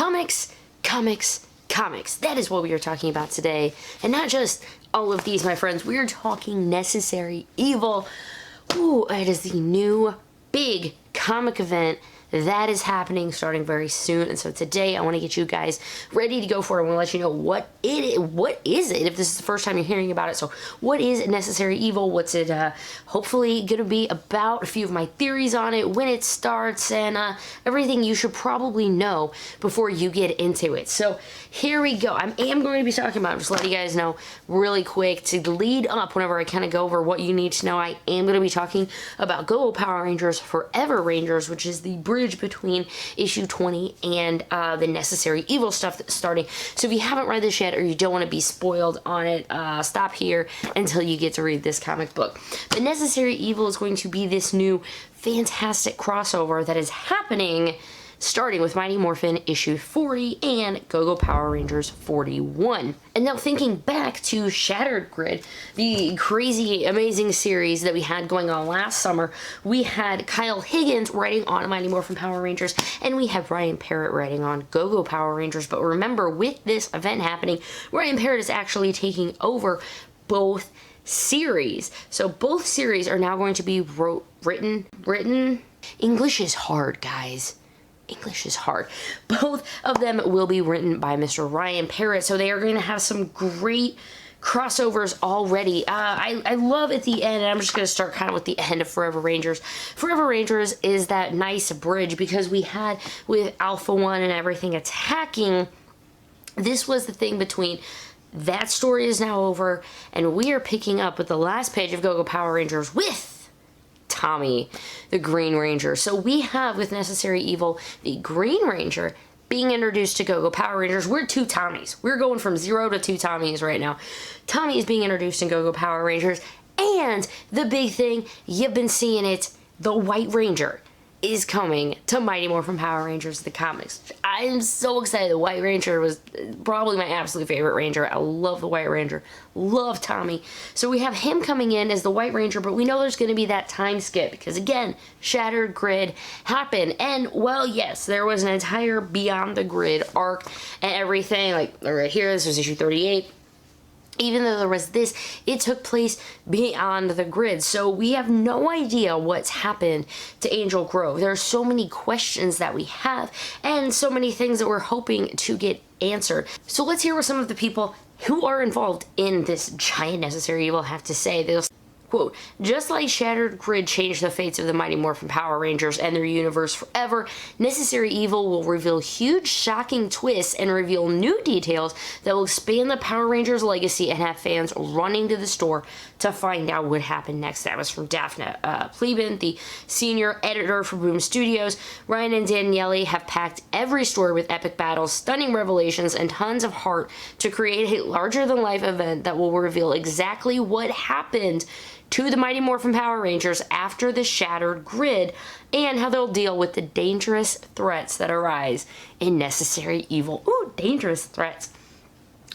comics, comics, comics. That is what we are talking about today. And not just all of these, my friends. We are talking Necessary Evil. Ooh, it is the new big comic event that is happening starting very soon. And so today I want to get you guys ready to go for it. I want to let you know what is it if this is the first time you're hearing about it. So what is Necessary Evil? What's it hopefully gonna be about? A few of my theories on it, when it starts, and everything you should probably know before you get into it. So here we go. I am going to be talking about, just letting you guys know really quick to lead up whenever I kind of go over what you need to know. I am going to be talking about Go Power Rangers Forever Rangers, which is the bridge between issue 20 and the Necessary Evil stuff that's starting. So if you haven't read this yet or you don't want to be spoiled on it, stop here until you get to read this comic book. The Necessary Evil is going to be this new fantastic crossover that is happening starting with Mighty Morphin issue 40 and Go Power Rangers 41. And now thinking back to Shattered Grid, the crazy, amazing series that we had going on last summer, we had Kyle Higgins writing on Mighty Morphin Power Rangers, and we had Ryan Parrott writing on Go Power Rangers. But remember, with this event happening, Ryan Parrott is actually taking over both series. So both series are now going to be written. English is hard, guys. English is hard. Both of them will be written by Mr. Ryan Parrott, so they are going to have some great crossovers already. I love at the end, and I'm just going to start kind of with the end of Forever Rangers. Forever Rangers is that nice bridge because we had with Alpha 1 and everything attacking. This was the thing between that story is now over, and we are picking up with the last page of Go Power Rangers with Tommy, the Green Ranger. So we have with Necessary Evil, the Green Ranger being introduced to Go Power Rangers. We're two Tommies. We're going from 0 to 2 Tommies right now. Tommy is being introduced in Go Power Rangers. And the big thing, you've been seeing it, the White Ranger is coming to Mighty Morphin Power Rangers, the comics. I am so excited. The White Ranger was probably my absolute favorite Ranger. I love the White Ranger. Love Tommy. So we have him coming in as the White Ranger, but we know there's going to be that time skip because, again, Shattered Grid happened. And, well, yes, there was an entire Beyond the Grid arc and everything. Like, right here, this was issue 38. Even though there was this, it took place beyond the grid. So we have no idea what's happened to Angel Grove. There are so many questions that we have and so many things that we're hoping to get answered. So let's hear what some of the people who are involved in this giant Necessary Evil have to say. They'll quote, just like Shattered Grid changed the fates of the Mighty Morphin Power Rangers and their universe forever, Necessary Evil will reveal huge, shocking twists and reveal new details that will expand the Power Rangers legacy and have fans running to the store to find out what happened next. That was from Daphne Pleben, the senior editor for Boom Studios. Ryan and Daniele have packed every story with epic battles, stunning revelations, and tons of heart to create a larger-than-life event that will reveal exactly what happened to the Mighty Morphin Power Rangers after the Shattered Grid, and how they'll deal with the dangerous threats that arise in Necessary Evil. Ooh, dangerous threats.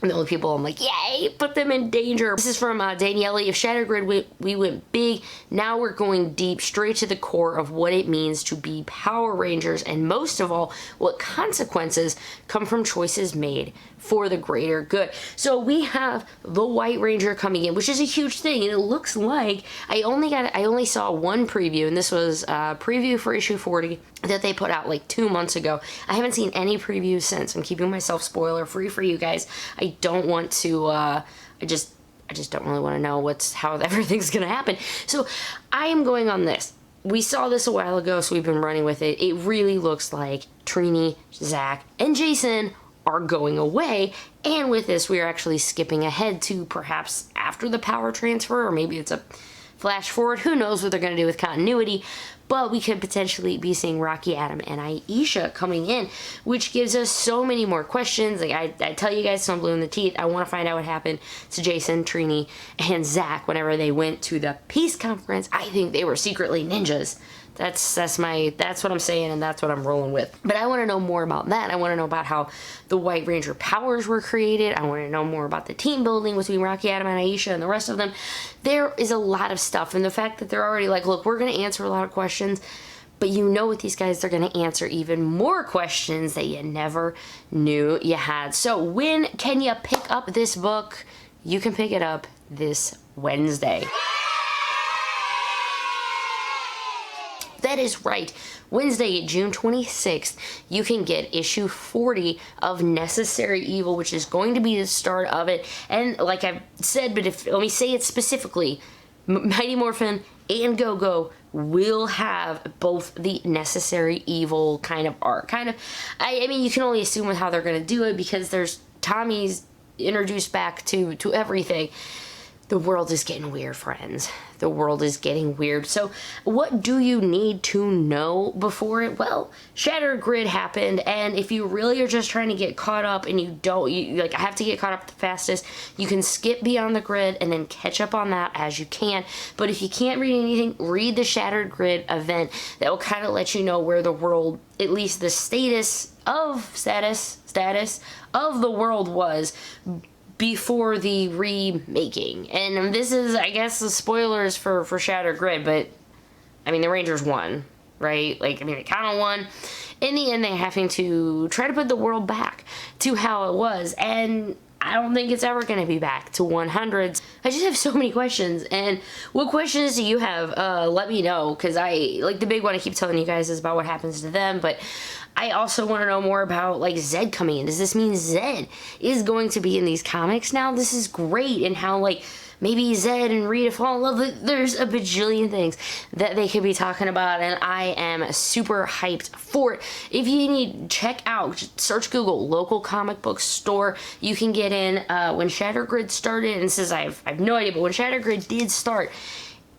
And the only people I'm like, yay, put them in danger. This is from Daniele. If Shattered Grid we went big, now we're going deep, straight to the core of what it means to be Power Rangers, and most of all, what consequences come from choices made for the greater good. So we have the White Ranger coming in, which is a huge thing, and it looks like I only saw one preview, and this was a preview for issue 40 that they put out like 2 months ago. I haven't seen any previews since. I'm keeping myself spoiler free for you guys. I don't want to I just don't really want to know how everything's gonna happen. So I am going on this. We saw this a while ago, so we've been running with it. It really looks like Trini, Zach, and Jason are going away, and with this we are actually skipping ahead to perhaps after the power transfer, or maybe it's a flash forward. Who knows what they're going to do with continuity, but we could potentially be seeing Rocky, Adam, and Aisha coming in, which gives us so many more questions. Like I tell you guys, some blue in the teeth. I want to find out what happened to Jason, Trini, and Zach whenever they went to the peace conference. I think they were secretly ninjas. That's what I'm saying, and that's what I'm rolling with. But I want to know more about that. I want to know about how the White Ranger powers were created. I want to know more about the team building between Rocky, Adam, and Aisha and the rest of them. There is a lot of stuff, and the fact that they're already like, look, we're going to answer a lot of questions, But you know with these guys, they're going to answer even more questions that you never knew you had. So when can you pick up this book? You can pick it up this Wednesday. That is right. Wednesday, June 26th, you can get issue 40 of Necessary Evil, which is going to be the start of it. And like I've said, but let me say it specifically, Mighty Morphin and Go-Go will have both the Necessary Evil kind of arc. I mean, you can only assume with how they're going to do it because there's Tommy's introduced back to everything. The world is getting weird, friends. The world is getting weird. So what do you need to know before it? Well, Shattered Grid happened, and if you really are just trying to get caught up and you I have to get caught up the fastest, you can skip Beyond the Grid and then catch up on that as you can. But if you can't read anything, read the Shattered Grid event. That will kind of let you know where the world, at least the status of the world was before the remaking. And this is, I guess, the spoilers for Shattered Grid, but I mean, the Rangers won, right? Like, I mean, they kind of won. In the end, they're having to try to put the world back to how it was, and I don't think it's ever going to be back to 100s. I just have so many questions, and what questions do you have? Let me know, because the big one I keep telling you guys is about what happens to them, but I also want to know more about, like, Zed coming in. Does this mean Zed is going to be in these comics now? This is great, and how, like, maybe Zed and Rita fall in love. There's a bajillion things that they could be talking about, and I am super hyped for it. If you need, check out, just search Google, local comic book store. You can get in when Shattered Grid started, and this is, I have no idea, but when Shattered Grid did start,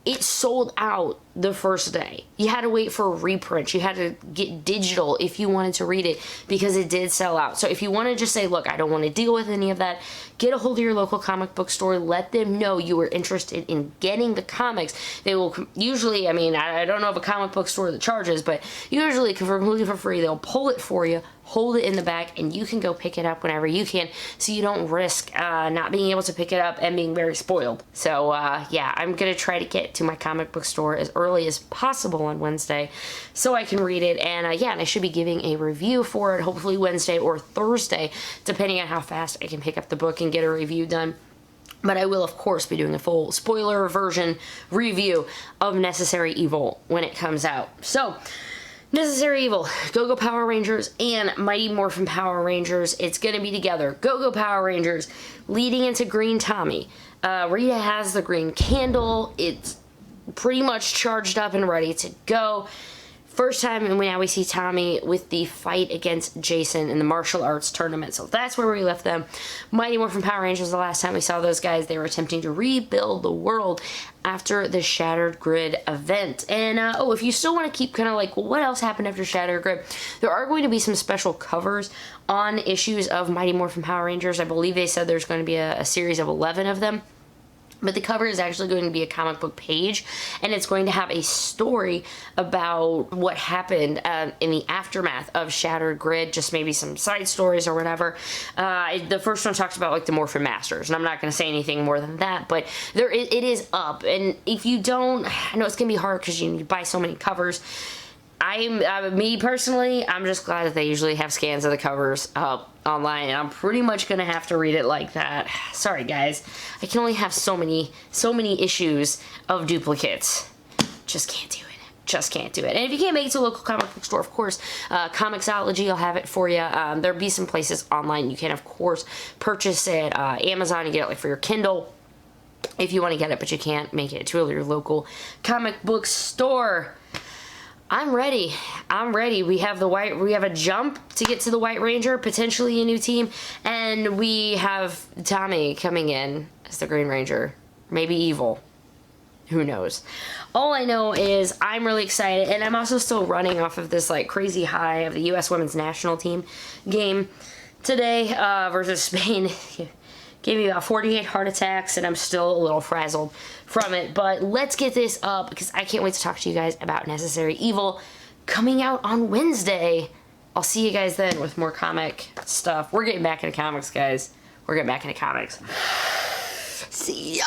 it sold out the first day. You had to wait for a reprint. You had to get digital if you wanted to read it because it did sell out. So if you want to just say, look, I don't want to deal with any of that, get a hold of your local comic book store. Let them know you were interested in getting the comics. They will usually, I mean, I don't know of a comic book store that charges, but usually completely for free. They'll pull it for you, hold it in the back, and you can go pick it up whenever you can, so you don't risk not being able to pick it up and being very spoiled. So yeah, I'm gonna try to get to my comic book store as early as possible on Wednesday so I can read it, and yeah, and I should be giving a review for it hopefully Wednesday or Thursday, depending on how fast I can pick up the book and get a review done. But I will, of course, be doing a full spoiler version review of Necessary Evil when it comes out. So Necessary Evil, Go-Go Power Rangers and Mighty Morphin Power Rangers. It's going to be together. Go-Go Power Rangers leading into Green Tommy. Rita has the green candle. It's pretty much charged up and ready to go. First time, and now we see Tommy with the fight against Jason in the martial arts tournament. So that's where we left them. Mighty Morphin Power Rangers, the last time we saw those guys, they were attempting to rebuild the world after the Shattered Grid event. And, if you still want to keep kind of like, well, what else happened after Shattered Grid? There are going to be some special covers on issues of Mighty Morphin Power Rangers. I believe they said there's going to be a series of 11 of them. But the cover is actually going to be a comic book page, and it's going to have a story about what happened in the aftermath of Shattered Grid, just maybe some side stories or whatever. The first one talks about, like, the Morphin Masters, and I'm not going to say anything more than that, but it is up. And if you don't, I know it's going to be hard because you buy so many covers. Me personally, I'm just glad that they usually have scans of the covers up online, and I'm pretty much gonna have to read it like that. Sorry guys, I can only have so many issues of duplicates. Just can't do it. Just can't do it. And if you can't make it to a local comic book store, of course, Comixology will have it for you. There'll be some places online you can, of course, purchase it. Amazon, you get it like for your Kindle if you want to get it, but you can't make it to your local comic book store. I'm ready. I'm ready. We have a jump to get to the White Ranger, potentially a new team, and we have Tommy coming in as the Green Ranger. Maybe evil. Who knows? All I know is I'm really excited, and I'm also still running off of this like crazy high of the U.S. Women's National Team game today versus Spain. Gave me about 48 heart attacks, and I'm still a little frazzled from it. But let's get this up, because I can't wait to talk to you guys about Necessary Evil coming out on Wednesday. I'll see you guys then with more comic stuff. We're getting back into comics, guys. We're getting back into comics. See ya!